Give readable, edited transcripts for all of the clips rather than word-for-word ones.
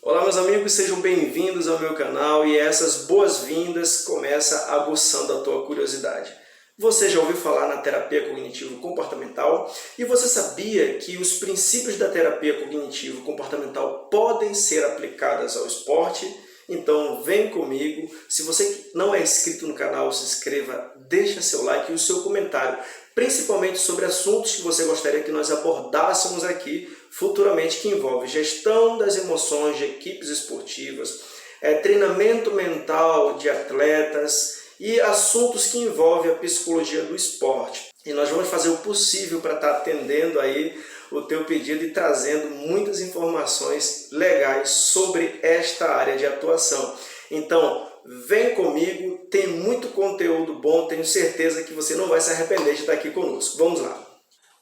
Olá meus amigos, sejam bem-vindos ao meu canal e essas boas-vindas começam aguçando a tua curiosidade. Você já ouviu falar na terapia cognitivo-comportamental? E você sabia que os princípios da terapia cognitivo-comportamental podem ser aplicados ao esporte? Então vem comigo. Se você não é inscrito no canal, se inscreva, deixa seu like e o seu comentário, principalmente sobre assuntos que você gostaria que nós abordássemos aqui futuramente, que envolve gestão das emoções de equipes esportivas, treinamento mental de atletas e assuntos que envolvem a psicologia do esporte. E nós vamos fazer o possível para estar atendendo aí o teu pedido e trazendo muitas informações legais sobre esta área de atuação. Então, vem comigo, tem muito conteúdo bom, tenho certeza que você não vai se arrepender de estar aqui conosco. Vamos lá!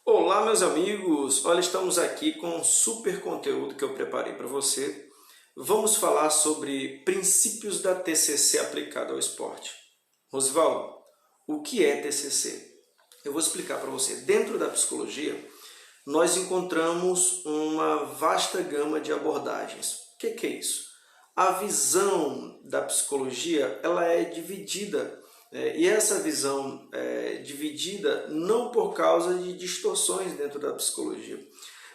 Olá meus amigos, olha, estamos aqui com um super conteúdo que eu preparei para você. Vamos falar sobre princípios da TCC aplicado ao esporte. Rosivaldo, o que é TCC? Eu vou explicar para você. Dentro da psicologia, nós encontramos uma vasta gama de abordagens. O que é isso? A visão da psicologia ela é dividida. E essa visão dividida não por causa de distorções dentro da psicologia,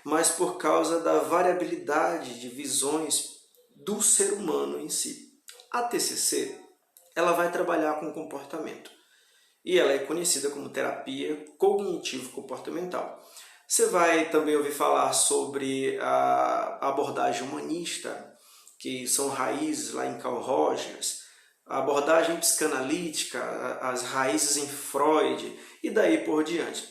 mas por causa da variabilidade de visões do ser humano em si. A TCC ela vai trabalhar com comportamento e ela é conhecida como terapia cognitivo-comportamental. Você vai também ouvir falar sobre a abordagem humanista, que são raízes lá em Carl Rogers, a abordagem psicanalítica, as raízes em Freud e daí por diante.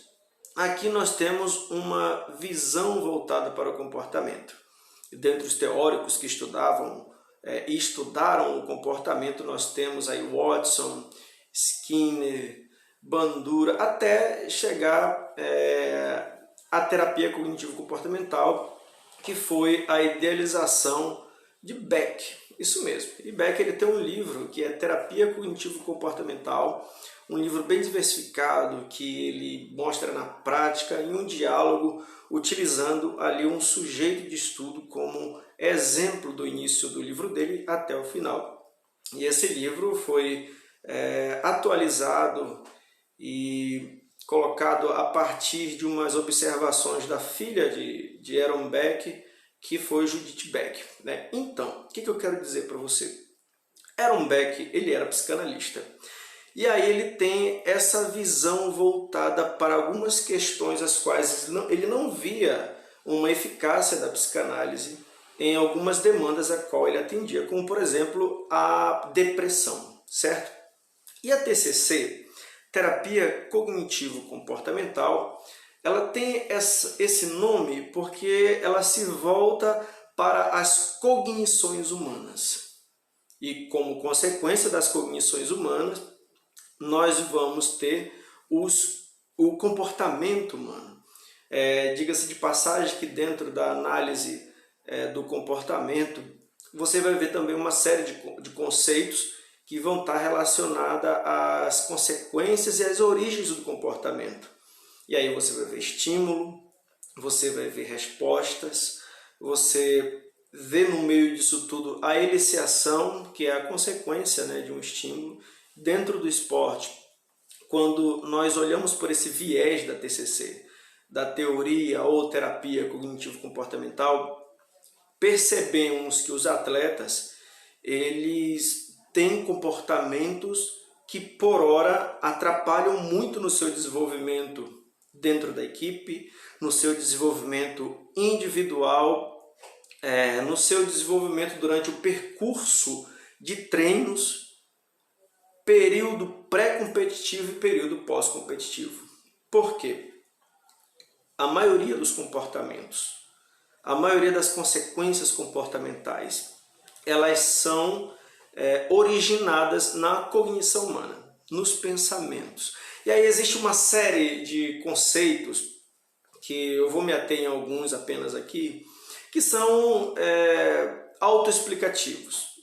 Aqui nós temos uma visão voltada para o comportamento. Dentre os teóricos que estudaram o comportamento, nós temos aí Watson, Skinner, Bandura, até chegar à terapia cognitivo-comportamental, que foi a idealização de Beck. Isso mesmo. E Beck ele tem um livro que é Terapia Cognitivo-Comportamental, um livro bem diversificado que ele mostra na prática em um diálogo, utilizando ali um sujeito de estudo como exemplo do início do livro dele até o final. E esse livro foi atualizado e colocado a partir de umas observações da filha de Aaron Beck, que foi Judith Beck. Então, o que eu quero dizer para você? Aaron Beck ele era psicanalista. E aí ele tem essa visão voltada para algumas questões as quais ele não via uma eficácia da psicanálise em algumas demandas a qual ele atendia, como por exemplo a depressão, certo? E a TCC, Terapia Cognitivo-Comportamental, ela tem esse nome porque ela se volta para as cognições humanas. E como consequência das cognições humanas, nós vamos ter o comportamento humano. Diga-se de passagem que dentro da análise do comportamento, você vai ver também uma série de conceitos que vão estar relacionados às consequências e às origens do comportamento. E aí você vai ver estímulo, você vai ver respostas, você vê no meio disso tudo a eliciação, que é a consequência de um estímulo. Dentro do esporte, quando nós olhamos por esse viés da TCC, da teoria ou terapia cognitivo-comportamental, percebemos que os atletas eles têm comportamentos que por hora atrapalham muito no seu desenvolvimento dentro da equipe, no seu desenvolvimento individual, no seu desenvolvimento durante o percurso de treinos, período pré-competitivo e período pós-competitivo. Por quê? A maioria dos comportamentos, a maioria das consequências comportamentais, elas são originadas na cognição humana, nos pensamentos. E aí existe uma série de conceitos, que eu vou me ater em alguns apenas aqui, que são autoexplicativos.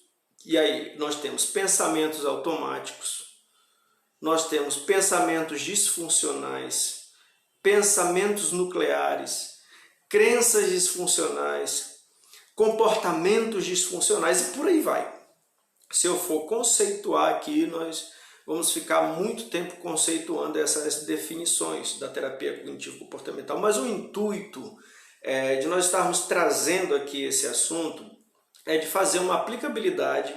E aí nós temos pensamentos automáticos, nós temos pensamentos disfuncionais, pensamentos nucleares, crenças disfuncionais, comportamentos disfuncionais e por aí vai. Se eu for conceituar aqui, nós vamos ficar muito tempo conceituando essas definições da terapia cognitivo-comportamental, mas o intuito de nós estarmos trazendo aqui esse assunto é de fazer uma aplicabilidade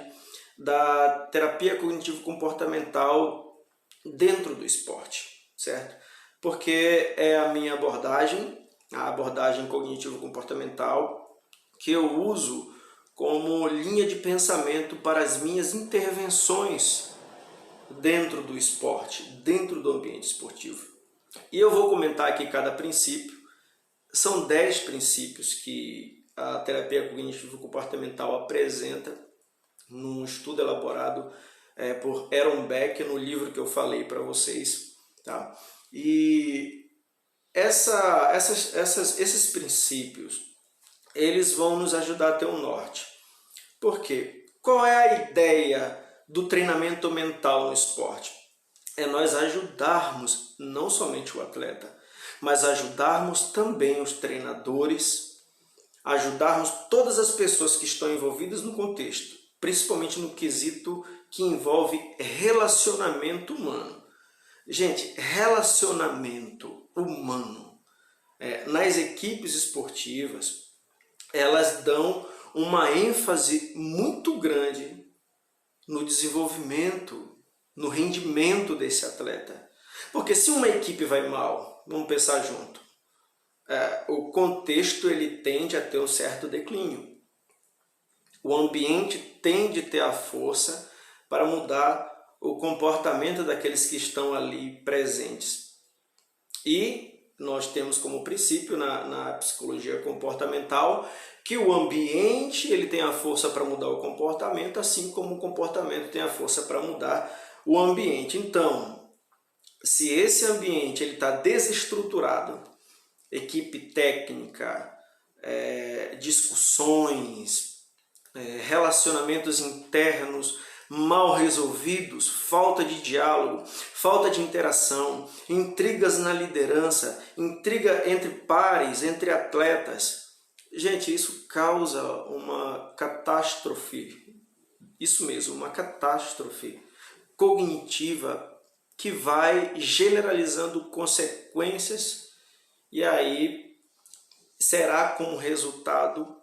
da terapia cognitivo-comportamental dentro do esporte, certo? Porque é a minha abordagem, a abordagem cognitivo-comportamental, que eu uso como linha de pensamento para as minhas intervenções dentro do esporte, dentro do ambiente esportivo. E eu vou comentar aqui cada princípio. São 10 princípios que a terapia cognitivo-comportamental apresenta num estudo elaborado por Aaron Beck no livro que eu falei para vocês. Tá? E esses princípios, eles vão nos ajudar a ter um norte. Por quê? Qual é a ideia do treinamento mental no esporte? É nós ajudarmos não somente o atleta, mas ajudarmos também os treinadores, ajudarmos todas as pessoas que estão envolvidas no contexto, principalmente no quesito que envolve relacionamento humano. Gente, relacionamento humano. Nas equipes esportivas, elas dão uma ênfase muito grande no desenvolvimento, no rendimento desse atleta. Porque se uma equipe vai mal, vamos pensar junto, o contexto ele tende a ter um certo declínio. O ambiente tende a ter a força para mudar o comportamento daqueles que estão ali presentes. E nós temos como princípio na psicologia comportamental que o ambiente ele tem a força para mudar o comportamento, assim como o comportamento tem a força para mudar o ambiente. Então, se esse ambiente está desestruturado, equipe técnica, discussões, relacionamentos internos mal resolvidos, falta de diálogo, falta de interação, intrigas na liderança, intriga entre pares, entre atletas. Gente, isso causa uma catástrofe, isso mesmo, uma catástrofe cognitiva que vai generalizando consequências e aí será como resultado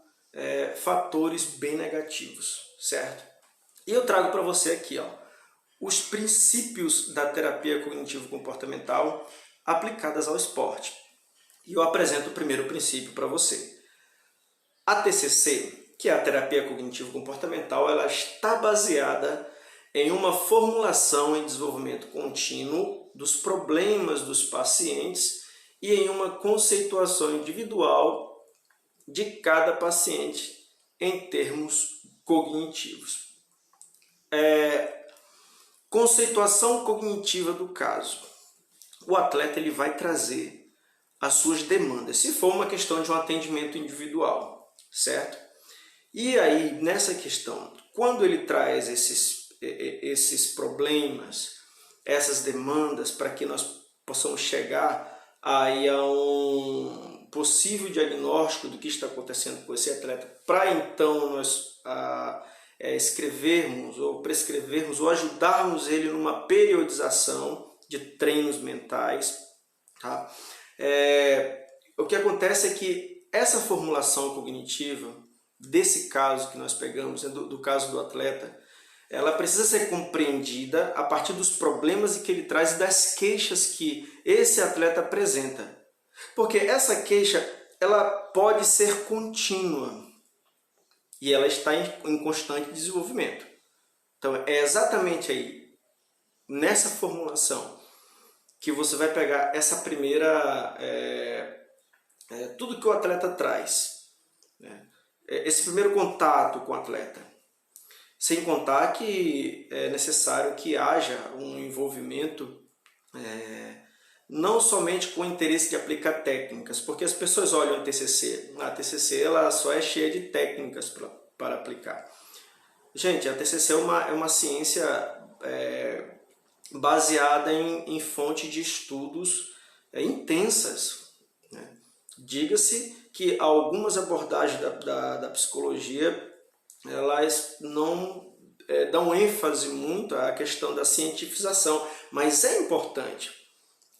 fatores bem negativos, certo? E eu trago para você aqui os princípios da terapia cognitivo-comportamental aplicadas ao esporte. E eu apresento o primeiro princípio para você. A TCC, que é a terapia cognitivo-comportamental, ela está baseada em uma formulação e desenvolvimento contínuo dos problemas dos pacientes e em uma conceituação individual de cada paciente em termos cognitivos. Conceituação cognitiva do caso. O atleta ele vai trazer as suas demandas, se for uma questão de um atendimento individual, certo? E aí, nessa questão, quando ele traz esses problemas, essas demandas, para que nós possamos chegar aí a um possível diagnóstico do que está acontecendo com esse atleta, para então nós escrevermos ou prescrevermos ou ajudarmos ele numa periodização de treinos mentais. Tá? O que acontece é que essa formulação cognitiva, desse caso que nós pegamos, do caso do atleta, ela precisa ser compreendida a partir dos problemas que ele traz e das queixas que esse atleta apresenta. Porque essa queixa ela pode ser contínua e ela está em constante desenvolvimento. Então é exatamente aí, nessa formulação, que você vai pegar essa primeira, tudo que o atleta traz, né? Esse primeiro contato com o atleta. Sem contar que é necessário que haja um envolvimento não somente com o interesse de aplicar técnicas, porque as pessoas olham a TCC. A TCC ela só é cheia de técnicas para aplicar. Gente, a TCC é uma ciência baseada em fonte de estudos intensas, né? Diga-se que algumas abordagens da psicologia, elas não dão ênfase muito à questão da cientificação, mas é importante.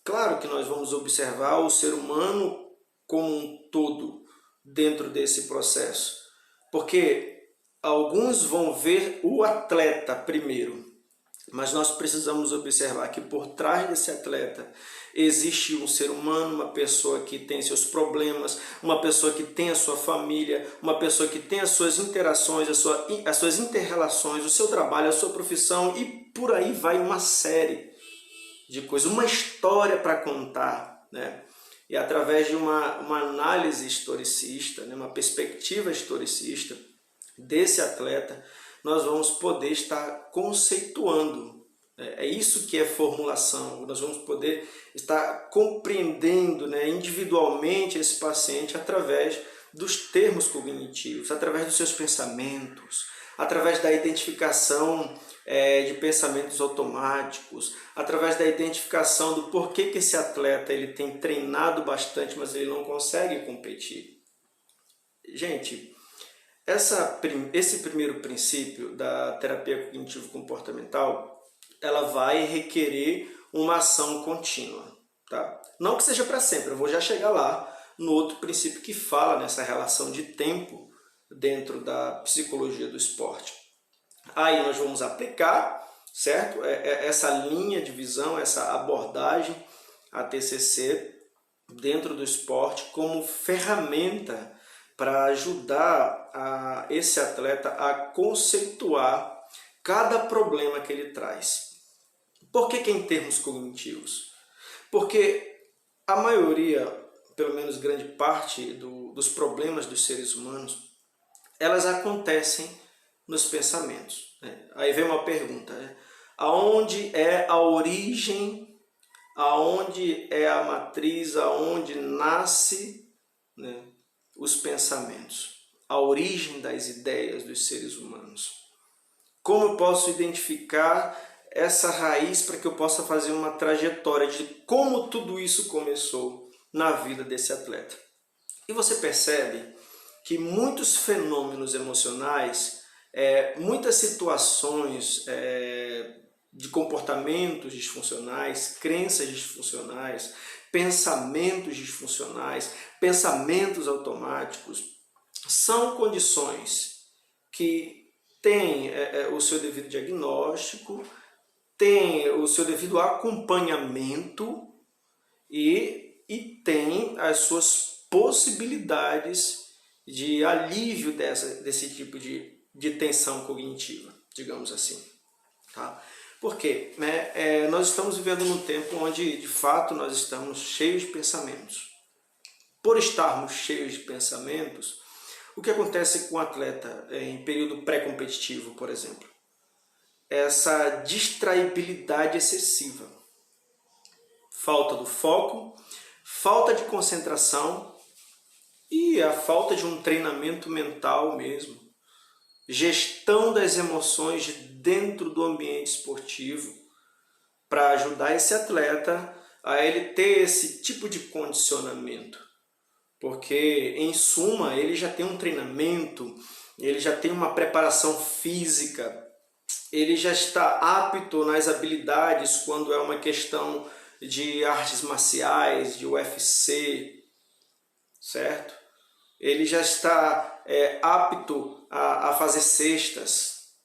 Claro que nós vamos observar o ser humano como um todo dentro desse processo, porque alguns vão ver o atleta primeiro, mas nós precisamos observar que por trás desse atleta existe um ser humano, uma pessoa que tem seus problemas, uma pessoa que tem a sua família, uma pessoa que tem as suas interações, as suas interrelações, o seu trabalho, a sua profissão, e por aí vai uma série de coisas, uma história para contar, né? E através de uma análise historicista, né, uma perspectiva historicista desse atleta, nós vamos poder estar conceituando. É isso que é formulação. Nós vamos poder estar compreendendo, né, individualmente esse paciente através dos termos cognitivos, através dos seus pensamentos, através da identificação de pensamentos automáticos, através da identificação do porquê que esse atleta ele tem treinado bastante, mas ele não consegue competir. Gente, esse primeiro princípio da terapia cognitivo-comportamental, ela vai requerer uma ação contínua, tá? Não que seja para sempre, eu vou já chegar lá no outro princípio que fala nessa relação de tempo dentro da psicologia do esporte. Aí nós vamos aplicar, certo? Essa linha de visão, essa abordagem, a TCC, dentro do esporte como ferramenta para ajudar esse atleta a conceituar cada problema que ele traz. Por que em termos cognitivos? Porque a maioria, pelo menos grande parte dos problemas dos seres humanos, elas acontecem nos pensamentos, né? Aí vem uma pergunta, né? Aonde é a origem, aonde é a matriz, aonde nasce, né, os pensamentos? A origem das ideias dos seres humanos. Como eu posso identificar essa raiz para que eu possa fazer uma trajetória de como tudo isso começou na vida desse atleta? E você percebe que muitos fenômenos emocionais, muitas situações de comportamentos disfuncionais, crenças disfuncionais, pensamentos disfuncionais, pensamentos automáticos, são condições que têm o seu devido diagnóstico, têm o seu devido acompanhamento e têm as suas possibilidades de alívio desse tipo de tensão cognitiva, digamos assim. Tá? Porque nós estamos vivendo num tempo onde, de fato, nós estamos cheios de pensamentos. Por estarmos cheios de pensamentos, o que acontece com o atleta em período pré-competitivo, por exemplo? Essa distraibilidade excessiva. Falta do foco, falta de concentração e a falta de um treinamento mental mesmo. Gestão das emoções dentro do ambiente esportivo para ajudar esse atleta a ele ter esse tipo de condicionamento. Porque, em suma, ele já tem um treinamento, ele já tem uma preparação física, ele já está apto nas habilidades quando é uma questão de artes marciais, de UFC, certo? Ele já está apto a fazer cestas,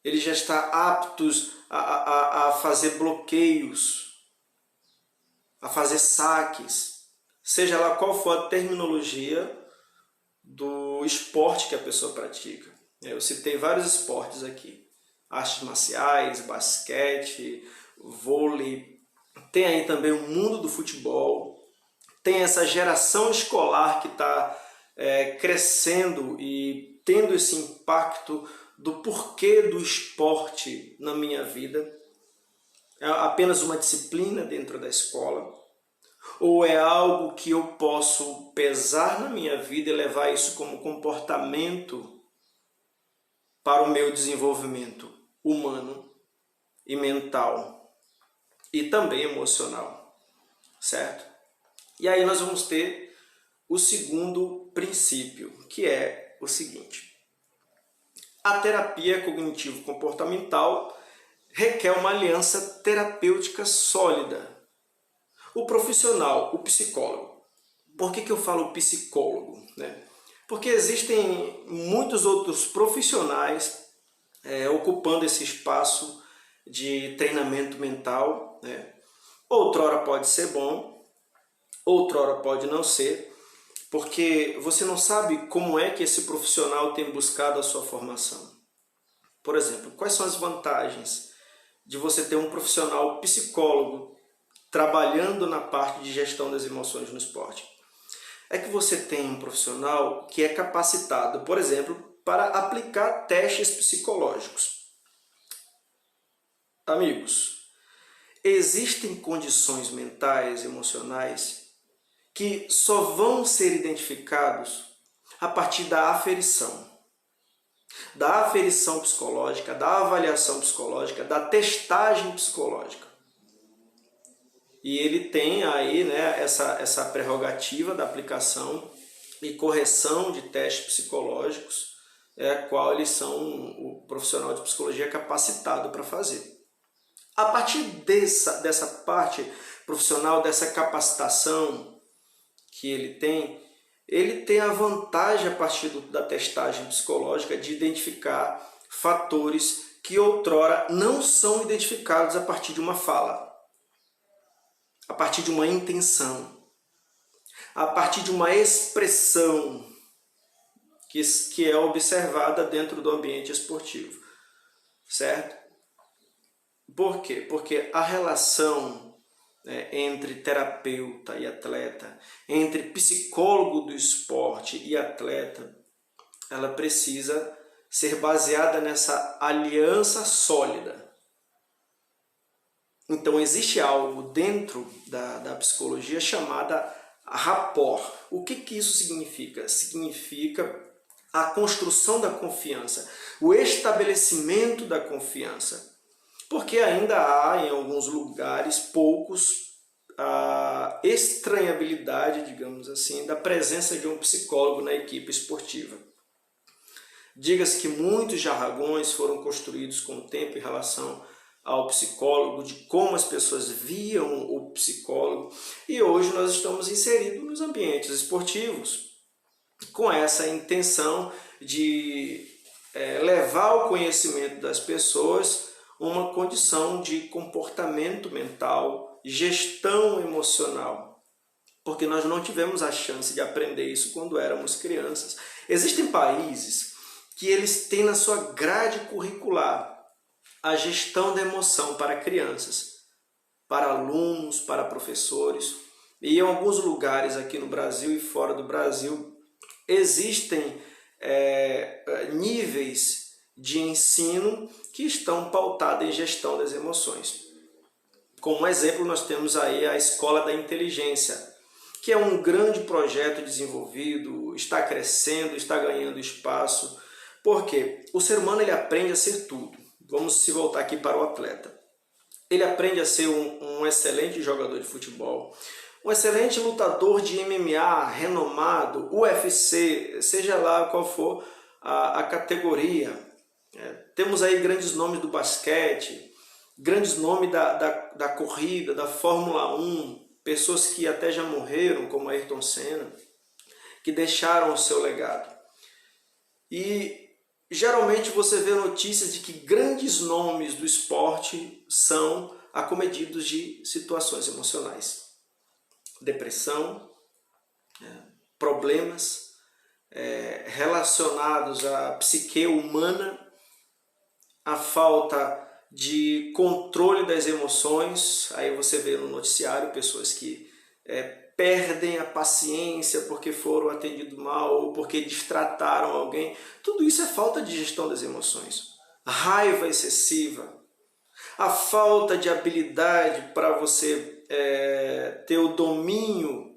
ele já está apto a fazer bloqueios, a fazer saques, seja lá qual for a terminologia do esporte que a pessoa pratica. Eu citei vários esportes aqui, artes marciais, basquete, vôlei, tem aí também o mundo do futebol, tem essa geração escolar que está crescendo e tendo esse impacto do porquê do esporte na minha vida. É apenas uma disciplina dentro da escola? Ou é algo que eu posso pesar na minha vida e levar isso como comportamento para o meu desenvolvimento humano e mental e também emocional, certo? E aí nós vamos ter o segundo princípio, que é o seguinte: a terapia cognitivo-comportamental requer uma aliança terapêutica sólida. O profissional, o psicólogo. Por que eu falo psicólogo, né? Porque existem muitos outros profissionais ocupando esse espaço de treinamento mental, né? Outrora pode ser bom, outrora pode não ser, porque você não sabe como é que esse profissional tem buscado a sua formação. Por exemplo, quais são as vantagens de você ter um profissional psicólogo trabalhando na parte de gestão das emoções no esporte? É que você tem um profissional que é capacitado, por exemplo, para aplicar testes psicológicos. Amigos, existem condições mentais, emocionais, que só vão ser identificados a partir da aferição psicológica, da avaliação psicológica, da testagem psicológica. E ele tem aí, né, essa prerrogativa da aplicação e correção de testes psicológicos, qual eles são o profissional de psicologia capacitado para fazer. A partir dessa parte profissional, dessa capacitação que ele tem a vantagem, a partir da testagem psicológica, de identificar fatores que outrora não são identificados a partir de uma fala, a partir de uma intenção, a partir de uma expressão que é observada dentro do ambiente esportivo, certo? Por quê? Porque a relação entre terapeuta e atleta, entre psicólogo do esporte e atleta, ela precisa ser baseada nessa aliança sólida. Então existe algo dentro da psicologia chamada rapport. O que isso significa? Significa a construção da confiança, o estabelecimento da confiança. Porque ainda há, em alguns lugares, a estranhabilidade, digamos assim, da presença de um psicólogo na equipe esportiva. Diga-se que muitos jargões foram construídos com o tempo em relação ao psicólogo, de como as pessoas viam o psicólogo, e hoje nós estamos inseridos nos ambientes esportivos, com essa intenção de levar ao conhecimento das pessoas uma condição de comportamento mental, gestão emocional, porque nós não tivemos a chance de aprender isso quando éramos crianças. Existem países que eles têm na sua grade curricular a gestão da emoção para crianças, para alunos, para professores, e em alguns lugares aqui no Brasil e fora do Brasil existem níveis de ensino que estão pautados em gestão das emoções. Como exemplo, nós temos aí a Escola da Inteligência, que é um grande projeto desenvolvido, está crescendo, está ganhando espaço, porque o ser humano ele aprende a ser tudo. Vamos se voltar aqui para o atleta. Ele aprende a ser um excelente jogador de futebol, um excelente lutador de MMA, renomado, UFC, seja lá qual for a categoria. Temos aí grandes nomes do basquete, grandes nomes da corrida, da Fórmula 1, pessoas que até já morreram, como Ayrton Senna, que deixaram o seu legado. E geralmente você vê notícias de que grandes nomes do esporte são acometidos de situações emocionais. Depressão, problemas relacionados à psique humana, a falta de controle das emoções. Aí você vê no noticiário pessoas que perdem a paciência porque foram atendidos mal ou porque distrataram alguém. Tudo isso é falta de gestão das emoções. Raiva excessiva, a falta de habilidade para você ter o domínio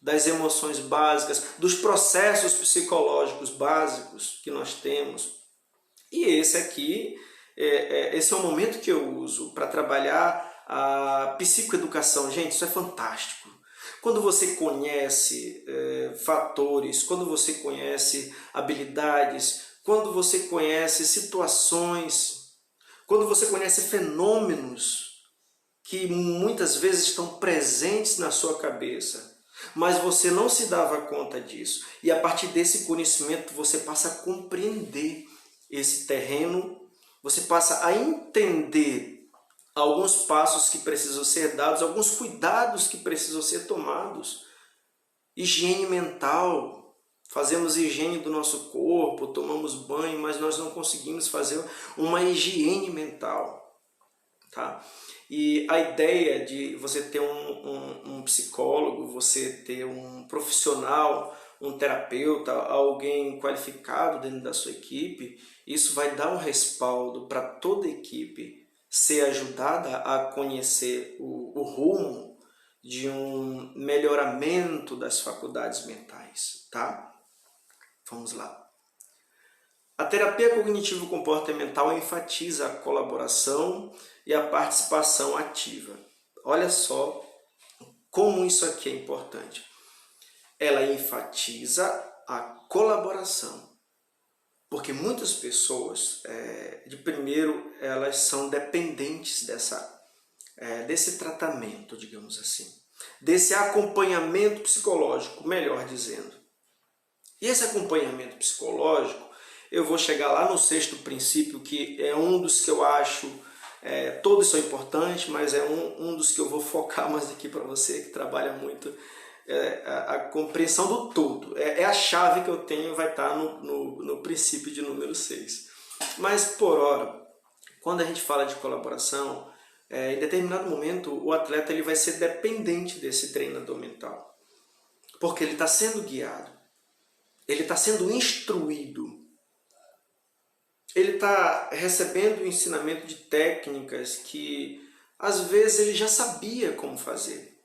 das emoções básicas, dos processos psicológicos básicos que nós temos. E esse aqui, esse é o momento que eu uso para trabalhar a psicoeducação. Gente, isso é fantástico. Quando você conhece fatores, quando você conhece habilidades, quando você conhece situações, quando você conhece fenômenos que muitas vezes estão presentes na sua cabeça, mas você não se dava conta disso. E a partir desse conhecimento você passa a compreender esse terreno, você passa a entender alguns passos que precisam ser dados, alguns cuidados que precisam ser tomados. Higiene mental, fazemos higiene do nosso corpo, tomamos banho, mas nós não conseguimos fazer uma higiene mental. Tá? E a ideia de você ter um psicólogo, você ter um profissional, um terapeuta, alguém qualificado dentro da sua equipe, isso vai dar um respaldo para toda a equipe ser ajudada a conhecer o rumo de um melhoramento das faculdades mentais. Tá? Vamos lá. A terapia cognitivo-comportamental enfatiza a colaboração e a participação ativa. Olha só como isso aqui é importante. Ela enfatiza a colaboração, porque muitas pessoas, de primeiro, elas são dependentes desse tratamento, digamos assim, desse acompanhamento psicológico, melhor dizendo. E esse acompanhamento psicológico, eu vou chegar lá no sexto princípio, que é um dos que eu acho, todos são importantes, mas é um dos que eu vou focar mais aqui para você, que trabalha muito a compreensão do todo. É a chave que eu tenho, vai estar no princípio de número 6. Mas, por hora, quando a gente fala de colaboração, em determinado momento, o atleta ele vai ser dependente desse treinador mental, porque ele está sendo guiado, ele está sendo instruído, ele está recebendo o ensinamento de técnicas que, às vezes, ele já sabia como fazer.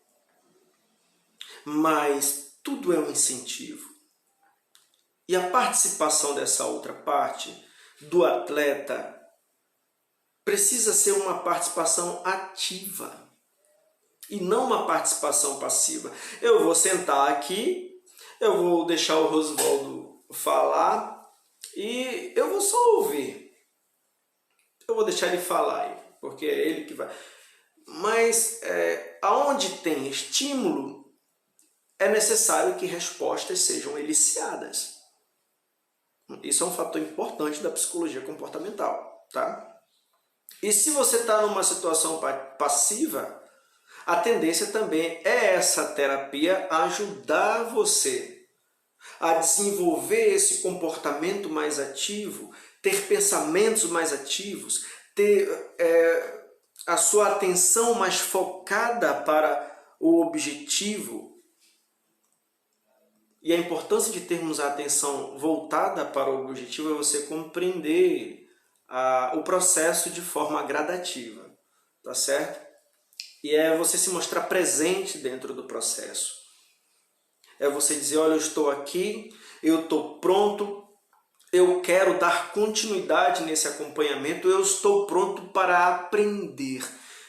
Mas tudo é um incentivo. E a participação dessa outra parte, do atleta, precisa ser uma participação ativa e não uma participação passiva. Eu vou sentar aqui, eu vou deixar o Rosvaldo falar e eu vou só ouvir. Eu vou deixar ele falar, porque é ele que vai. Mas aonde tem estímulo, é necessário que respostas sejam eliciadas. Isso é um fator importante da psicologia comportamental. Tá? E se você está numa situação passiva, a tendência também é essa terapia ajudar você a desenvolver esse comportamento mais ativo, ter pensamentos mais ativos, ter a sua atenção mais focada para o objetivo. E a importância de termos a atenção voltada para o objetivo é você compreender o processo de forma gradativa, tá certo? E é você se mostrar presente dentro do processo. É você dizer, olha, eu estou aqui, eu estou pronto, eu quero dar continuidade nesse acompanhamento, eu estou pronto para aprender.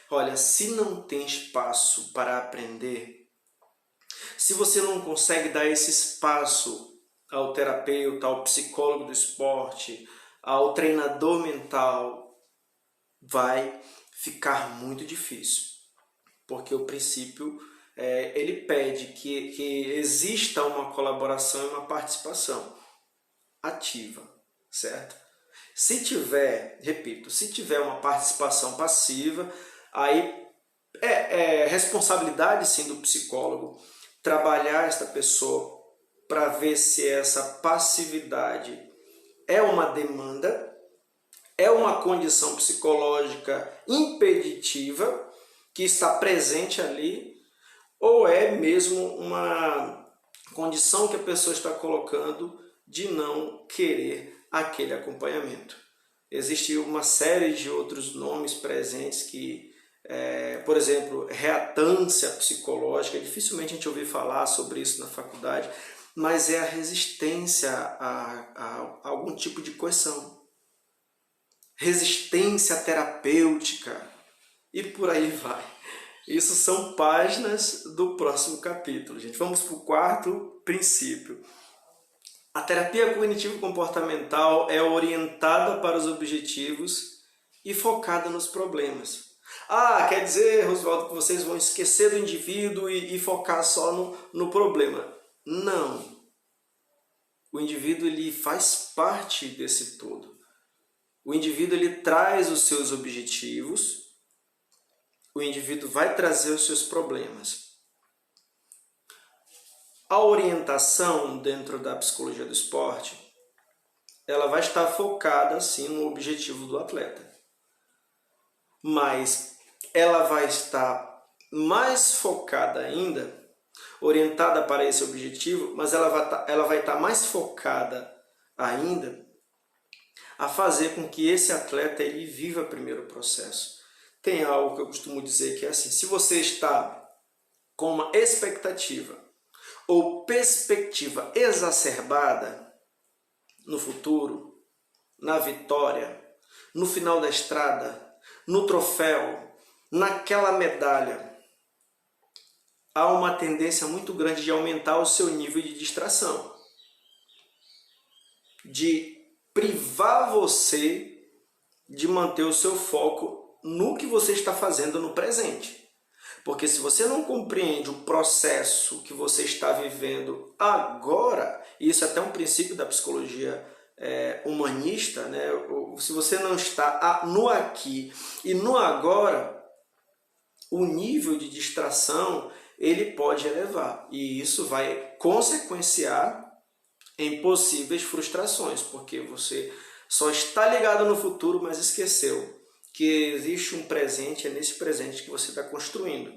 Olha, se não tem espaço para aprender, se você não consegue dar esse espaço ao terapeuta, ao psicólogo do esporte, ao treinador mental, vai ficar muito difícil. Porque o princípio, ele pede que exista uma colaboração e uma participação ativa, certo? Se tiver, repito, se tiver uma participação passiva, aí é responsabilidade sim do psicólogo trabalhar esta pessoa para ver se essa passividade é uma demanda, é uma condição psicológica impeditiva que está presente ali, ou é mesmo uma condição que a pessoa está colocando de não querer aquele acompanhamento. Existe uma série de outros nomes presentes que, por exemplo, reatância psicológica, dificilmente a gente ouviu falar sobre isso na faculdade, mas é a resistência a algum tipo de coerção. Resistência terapêutica e por aí vai. Isso são páginas do próximo capítulo, gente. Vamos para o quarto princípio. A terapia cognitivo-comportamental é orientada para os objetivos e focada nos problemas. Ah, quer dizer, Rosvaldo, que vocês vão esquecer do indivíduo e focar só no problema. Não. O indivíduo ele faz parte desse todo. O indivíduo ele traz os seus objetivos, o indivíduo vai trazer os seus problemas. A orientação dentro da psicologia do esporte, ela vai estar focada sim no objetivo do atleta. Mas ela vai estar mais focada ainda, orientada para esse objetivo, mas ela vai estar mais focada ainda a fazer com que esse atleta ele viva primeiro o processo. Tem algo que eu costumo dizer que é assim, se você está com uma expectativa ou perspectiva exacerbada no futuro, na vitória, no final da estrada, no troféu, naquela medalha, há uma tendência muito grande de aumentar o seu nível de distração, de privar você de manter o seu foco no que você está fazendo no presente. Porque se você não compreende o processo que você está vivendo agora, e isso é até um princípio da psicologia humanista, né? Se você não está no aqui e no agora, o nível de distração ele pode elevar. E isso vai consequenciar em possíveis frustrações, porque você só está ligado no futuro, mas esqueceu que existe um presente, é nesse presente que você está construindo.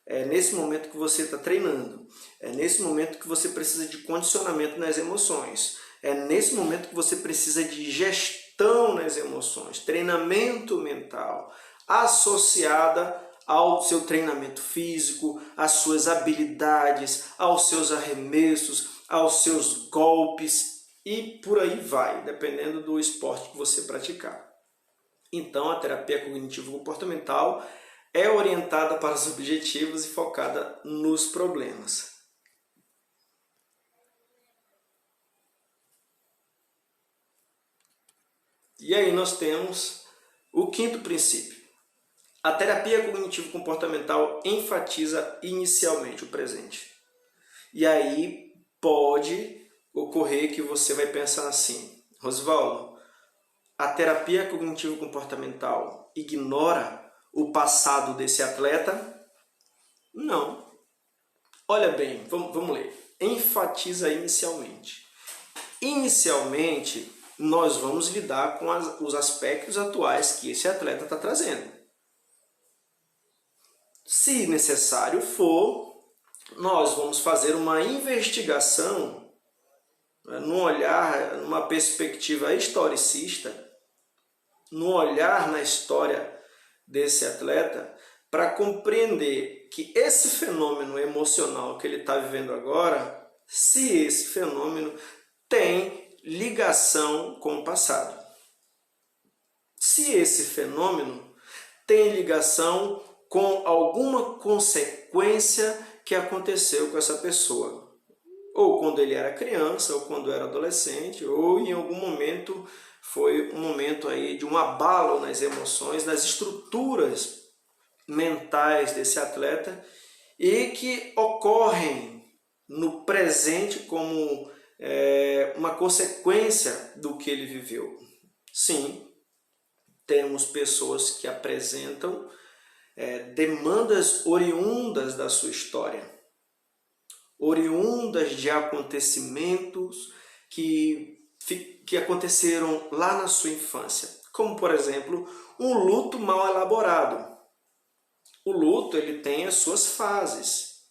É nesse momento que você está treinando. É nesse momento que você precisa de condicionamento nas emoções. É nesse momento que você precisa de gestão nas emoções, treinamento mental, associada ao seu treinamento físico, às suas habilidades, aos seus arremessos, aos seus golpes e por aí vai, dependendo do esporte que você praticar. Então, a terapia cognitivo-comportamental é orientada para os objetivos e focada nos problemas. E aí nós temos o quinto princípio. A terapia cognitivo-comportamental enfatiza inicialmente o presente. E aí pode ocorrer que você vai pensar assim, Rosvaldo, a terapia cognitivo-comportamental ignora o passado desse atleta? Não. Olha bem, vamos ler. Enfatiza inicialmente. Inicialmente, nós vamos lidar com os aspectos atuais que esse atleta está trazendo. Se necessário for, nós vamos fazer uma investigação num olhar, numa perspectiva historicista, no olhar na história desse atleta, para compreender que esse fenômeno emocional que ele está vivendo agora, se esse fenômeno tem ligação com o passado. Se esse fenômeno tem ligação com alguma consequência que aconteceu com essa pessoa. Ou quando ele era criança, ou quando era adolescente, ou em algum momento foi um momento aí de um abalo nas emoções, nas estruturas mentais desse atleta e que ocorrem no presente como uma consequência do que ele viveu. Sim, temos pessoas que apresentam demandas oriundas da sua história, oriundas de acontecimentos que aconteceram lá na sua infância, como por exemplo um luto mal elaborado. O luto ele tem as suas fases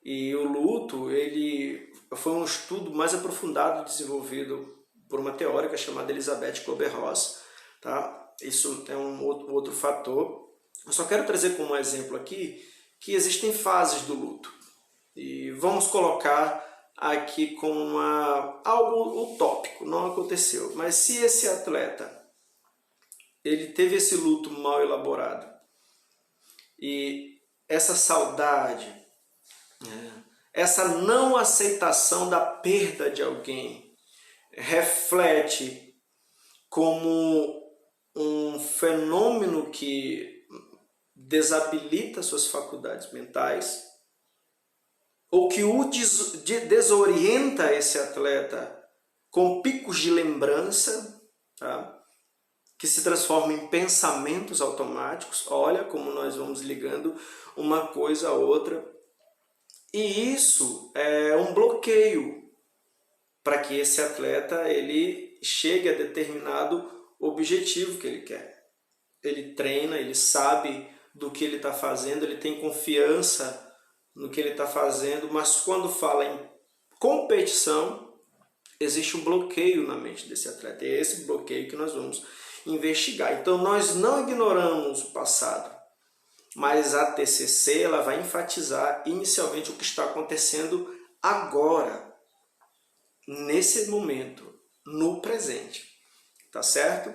e o luto ele foi um estudo mais aprofundado desenvolvido por uma teórica chamada Elizabeth Kübler-Ross, tá? Isso é um outro fator. Eu só quero trazer como exemplo aqui que existem fases do luto e vamos colocar aqui como algo utópico, não aconteceu, mas se esse atleta ele teve esse luto mal elaborado e essa saudade, essa não aceitação da perda de alguém, reflete como um fenômeno que desabilita suas faculdades mentais, ou que o desorienta esse atleta com picos de lembrança, tá? Que se transformam em pensamentos automáticos. Olha como nós vamos ligando uma coisa a outra. E isso é um bloqueio para que esse atleta ele chegue a determinado objetivo que ele quer. Ele treina, ele sabe do que ele está fazendo, ele tem confiança no que ele está fazendo, mas quando fala em competição, existe um bloqueio na mente desse atleta. É esse bloqueio que nós vamos investigar. Então nós não ignoramos o passado, mas a TCC ela vai enfatizar inicialmente o que está acontecendo agora, nesse momento, no presente, tá certo?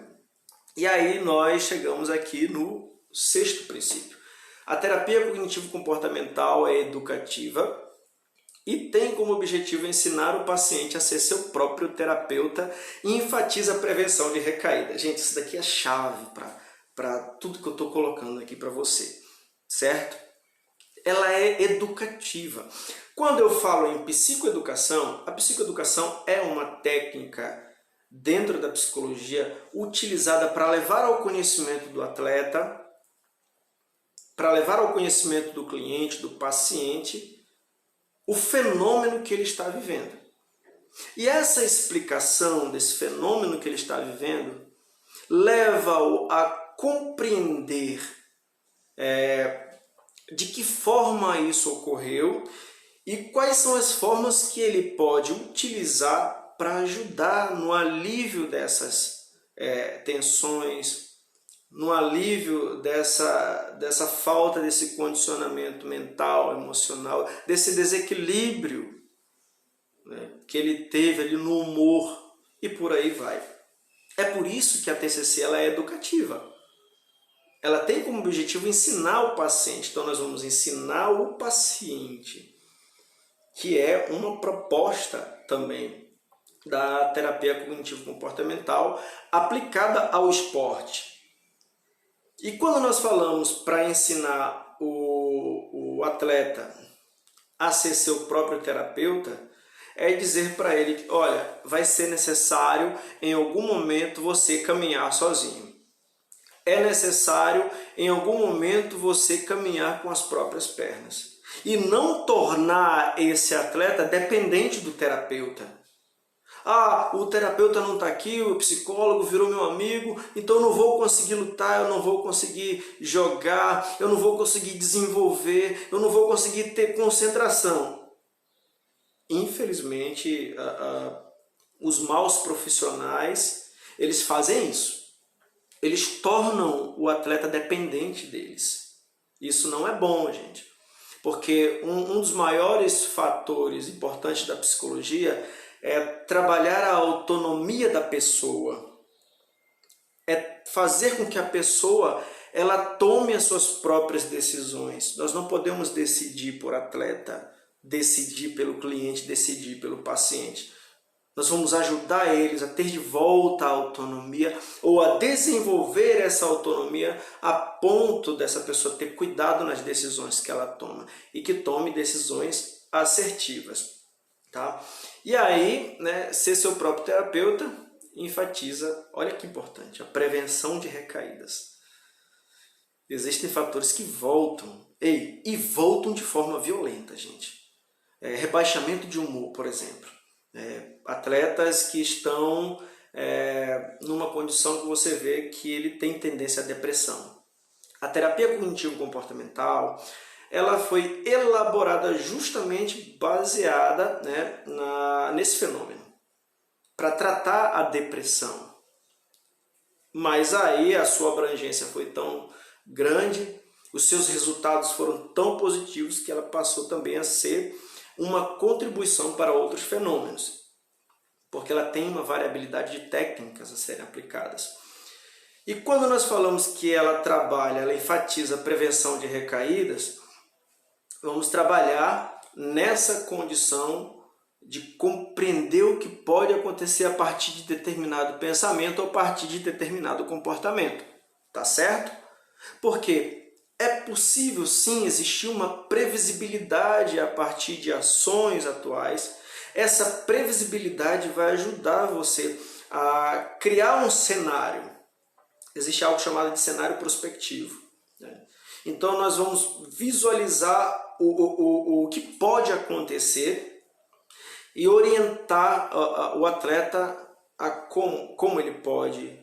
E aí nós chegamos aqui no sexto princípio. A terapia cognitivo-comportamental é educativa e tem como objetivo ensinar o paciente a ser seu próprio terapeuta e enfatiza a prevenção de recaída. Gente, isso daqui é chave para tudo que eu estou colocando aqui para você, certo? Ela é educativa. Quando eu falo em psicoeducação, a psicoeducação é uma técnica dentro da psicologia utilizada para levar ao conhecimento do atleta, para levar ao conhecimento do cliente, do paciente, o fenômeno que ele está vivendo. E essa explicação desse fenômeno que ele está vivendo leva-o a compreender de que forma isso ocorreu e quais são as formas que ele pode utilizar para ajudar no alívio dessas tensões, no alívio dessa falta desse condicionamento mental, emocional, desse desequilíbrio, né, que ele teve ali no humor e por aí vai. É por isso que a TCC ela é educativa. Ela tem como objetivo ensinar o paciente. Então nós vamos ensinar o paciente, que é uma proposta também da terapia cognitivo-comportamental aplicada ao esporte. E quando nós falamos para ensinar o atleta a ser seu próprio terapeuta, é dizer para ele que, olha, vai ser necessário em algum momento você caminhar sozinho. É necessário em algum momento você caminhar com as próprias pernas. E não tornar esse atleta dependente do terapeuta. Ah, o terapeuta não está aqui, o psicólogo virou meu amigo, então eu não vou conseguir lutar, eu não vou conseguir jogar, eu não vou conseguir desenvolver, eu não vou conseguir ter concentração. Infelizmente, os maus profissionais, eles fazem isso. Eles tornam o atleta dependente deles. Isso não é bom, gente. Porque um dos maiores fatores importantes da psicologia é trabalhar a autonomia da pessoa, é fazer com que a pessoa ela tome as suas próprias decisões. Nós não podemos decidir por atleta, decidir pelo cliente, decidir pelo paciente. Nós vamos ajudar eles a ter de volta a autonomia ou a desenvolver essa autonomia a ponto dessa pessoa ter cuidado nas decisões que ela toma e que tome decisões assertivas. Tá? E aí, né, ser seu próprio terapeuta enfatiza, olha que importante, a prevenção de recaídas. Existem fatores que voltam, e voltam de forma violenta, gente. Rebaixamento de humor, por exemplo. Atletas que estão numa condição que você vê que ele tem tendência à depressão. A terapia cognitivo-comportamental ela foi elaborada justamente baseada, né, nesse fenômeno, para tratar a depressão. Mas aí a sua abrangência foi tão grande, os seus resultados foram tão positivos que ela passou também a ser uma contribuição para outros fenômenos, porque ela tem uma variabilidade de técnicas a serem aplicadas. E quando nós falamos que ela trabalha, ela enfatiza a prevenção de recaídas, vamos trabalhar nessa condição de compreender o que pode acontecer a partir de determinado pensamento ou a partir de determinado comportamento. Tá certo? Porque é possível sim existir uma previsibilidade a partir de ações atuais. Essa previsibilidade vai ajudar você a criar um cenário. Existe algo chamado de cenário prospectivo, né? Então nós vamos visualizar o que pode acontecer e orientar o atleta a como ele pode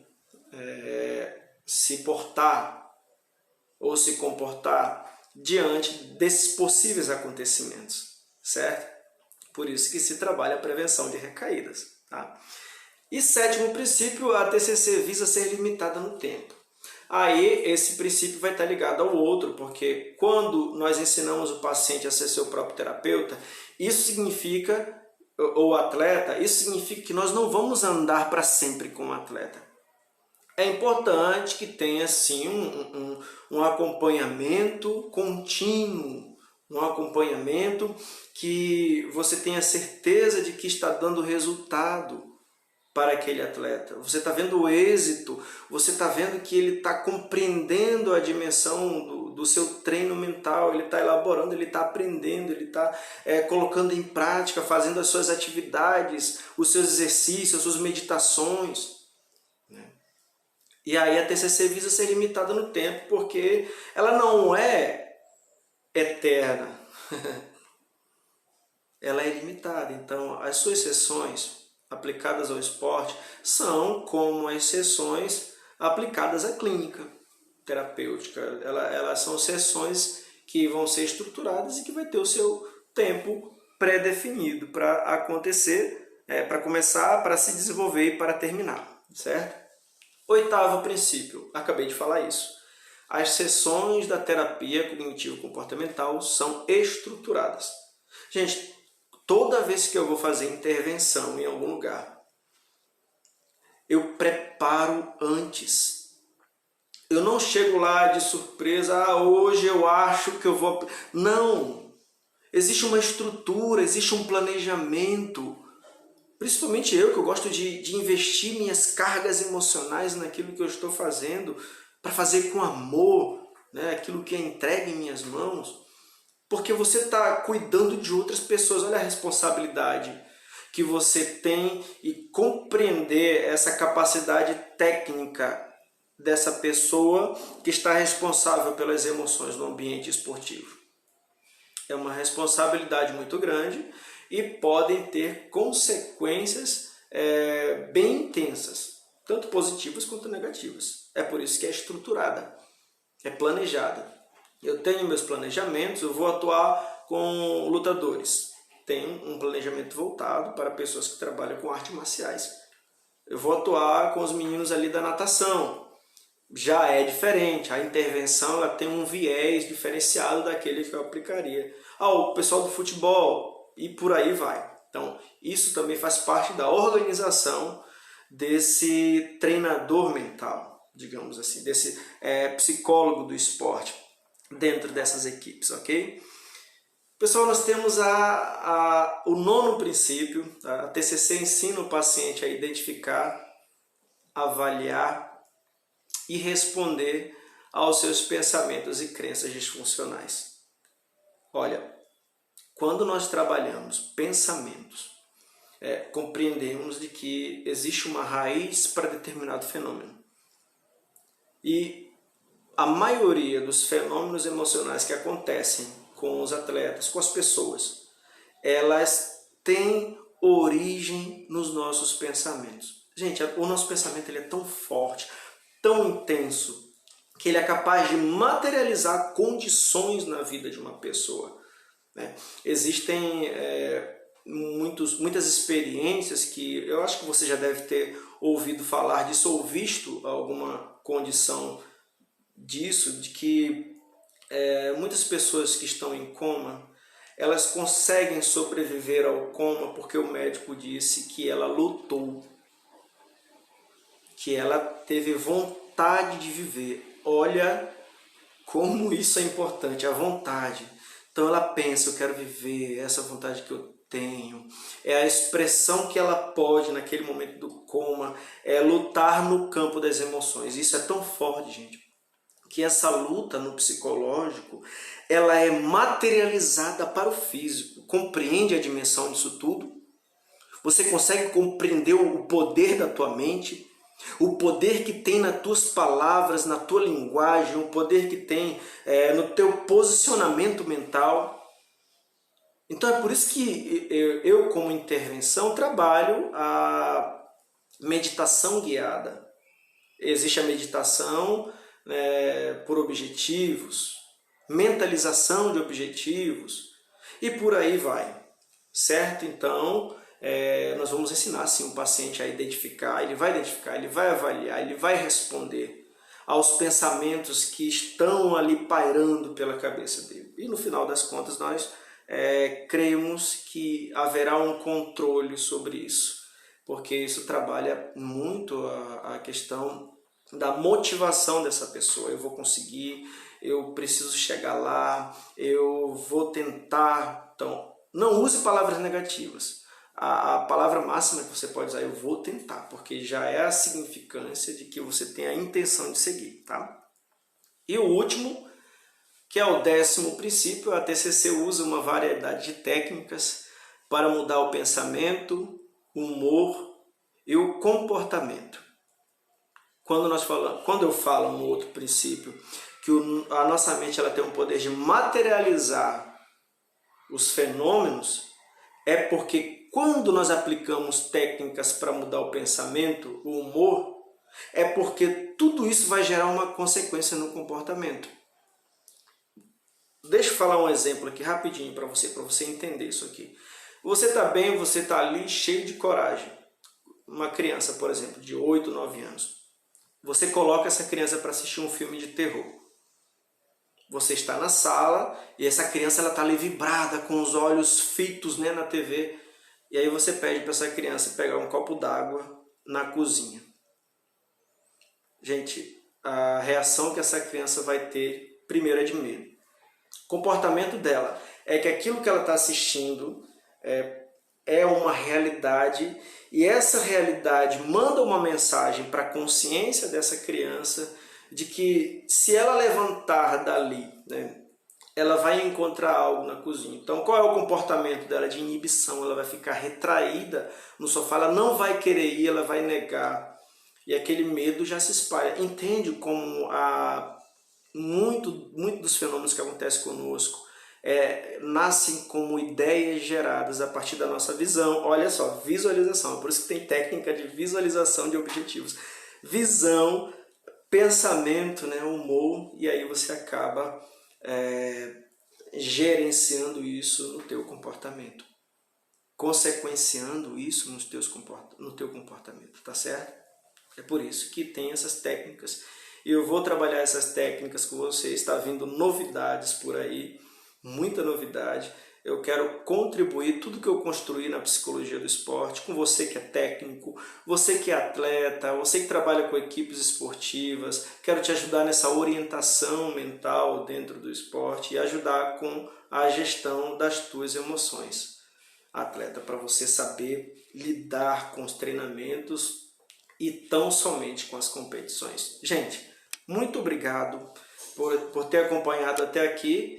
se portar ou se comportar diante desses possíveis acontecimentos, certo? Por isso que se trabalha a prevenção de recaídas, tá? E sétimo princípio, a TCC visa ser limitada no tempo. Aí esse princípio vai estar ligado ao outro, porque quando nós ensinamos o paciente a ser seu próprio terapeuta, isso significa, ou atleta, isso significa que nós não vamos andar para sempre com o atleta. É importante que tenha sim um acompanhamento contínuo, um acompanhamento que você tenha certeza de que está dando resultado para aquele atleta. Você está vendo o êxito, você está vendo que ele está compreendendo a dimensão do seu treino mental, ele está elaborando, ele está aprendendo, ele está colocando em prática, fazendo as suas atividades, os seus exercícios, as suas meditações. E aí a TCC visa ser limitada no tempo, porque ela não é eterna, ela é limitada. Então, as suas sessões aplicadas ao esporte são como as sessões aplicadas à clínica terapêutica. Elas são sessões que vão ser estruturadas e que vai ter o seu tempo pré-definido para acontecer, para começar, para se desenvolver e para terminar, certo? Oitavo princípio, acabei de falar isso. As sessões da terapia cognitivo-comportamental são estruturadas. Gente, toda vez que eu vou fazer intervenção em algum lugar, eu preparo antes. Eu não chego lá de surpresa, hoje eu acho que eu vou... Não! Existe uma estrutura, existe um planejamento. Principalmente eu, que eu gosto de investir minhas cargas emocionais naquilo que eu estou fazendo, para fazer com amor, né, aquilo que é entregue em minhas mãos, porque você está cuidando de outras pessoas. Olha a responsabilidade que você tem e compreender essa capacidade técnica dessa pessoa que está responsável pelas emoções no ambiente esportivo. É uma responsabilidade muito grande e podem ter consequências bem intensas, tanto positivas quanto negativas. É por isso que é estruturada, é planejada. Eu tenho meus planejamentos, eu vou atuar com lutadores. Tenho um planejamento voltado para pessoas que trabalham com artes marciais. Eu vou atuar com os meninos ali da natação. Já é diferente, a intervenção ela tem um viés diferenciado daquele que eu aplicaria. O pessoal do futebol, e por aí vai. Então, isso também faz parte da organização desse treinador mental, digamos assim, desse psicólogo do esporte dentro dessas equipes, ok? Pessoal, nós temos o nono princípio. A TCC ensina o paciente a identificar, avaliar e responder aos seus pensamentos e crenças disfuncionais. Olha, quando nós trabalhamos pensamentos, compreendemos de que existe uma raiz para determinado fenômeno. E a maioria dos fenômenos emocionais que acontecem com os atletas, com as pessoas, elas têm origem nos nossos pensamentos. Gente, o nosso pensamento ele é tão forte, tão intenso, que ele é capaz de materializar condições na vida de uma pessoa. Existem muitas experiências que eu acho que você já deve ter ouvido falar disso ou visto alguma condição disso, de que muitas pessoas que estão em coma, elas conseguem sobreviver ao coma porque o médico disse que ela lutou, que ela teve vontade de viver. Olha como isso é importante, a vontade. Então ela pensa, eu quero viver, essa vontade que eu tenho, é a expressão que ela pode naquele momento do coma, é lutar no campo das emoções. Isso é tão forte, gente, que essa luta no psicológico, ela é materializada para o físico. Compreende a dimensão disso tudo? Você consegue compreender o poder da tua mente? O poder que tem nas tuas palavras, na tua linguagem, o poder que tem no teu posicionamento mental. Então é por isso que eu como intervenção, trabalho a meditação guiada. Existe a meditação por objetivos, mentalização de objetivos e por aí vai, certo? Então, nós vamos ensinar sim o paciente a identificar, ele vai avaliar, ele vai responder aos pensamentos que estão ali pairando pela cabeça dele. E no final das contas nós cremos que haverá um controle sobre isso, porque isso trabalha muito a questão da motivação dessa pessoa. Eu vou conseguir, eu preciso chegar lá, eu vou tentar. Então, não use palavras negativas. A palavra máxima que você pode usar é eu vou tentar, porque já é a significância de que você tem a intenção de seguir, tá? E o último, que é o 10º princípio, a TCC usa uma variedade de técnicas para mudar o pensamento, o humor e o comportamento. Quando eu falo no outro princípio, que a nossa mente ela tem o poder de materializar os fenômenos, é porque quando nós aplicamos técnicas para mudar o pensamento, o humor, é porque tudo isso vai gerar uma consequência no comportamento. Deixa eu falar um exemplo aqui rapidinho para você entender isso aqui. Você está bem, você está ali cheio de coragem. Uma criança, por exemplo, de 8, 9 anos. Você coloca essa criança para assistir um filme de terror. Você está na sala e essa criança está ali vibrada, com os olhos fitos na TV. E aí você pede para essa criança pegar um copo d'água na cozinha. Gente, a reação que essa criança vai ter, primeiro, é de medo. O comportamento dela é que aquilo que ela está assistindo é uma realidade, e essa realidade manda uma mensagem para a consciência dessa criança de que se ela levantar dali, ela vai encontrar algo na cozinha. Então qual é o comportamento dela de inibição? Ela vai ficar retraída no sofá, ela não vai querer ir, ela vai negar. E aquele medo já se espalha. Entende como muito dos fenômenos que acontecem conosco nascem como ideias geradas a partir da nossa visão. Olha só, visualização. É por isso que tem técnica de visualização de objetivos. Visão, pensamento, humor, e aí você acaba gerenciando isso no teu comportamento, consequenciando isso no teu comportamento, tá certo? É por isso que tem essas técnicas, e eu vou trabalhar essas técnicas com você. Está vindo novidades por aí, muita novidade. Eu quero contribuir tudo que eu construí na psicologia do esporte com você que é técnico, você que é atleta, você que trabalha com equipes esportivas. Quero te ajudar nessa orientação mental dentro do esporte e ajudar com a gestão das tuas emoções, atleta, para você saber lidar com os treinamentos e tão somente com as competições. Gente, muito obrigado por ter acompanhado até aqui.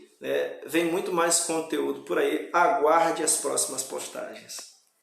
Vem muito mais conteúdo por aí. Aguarde as próximas postagens.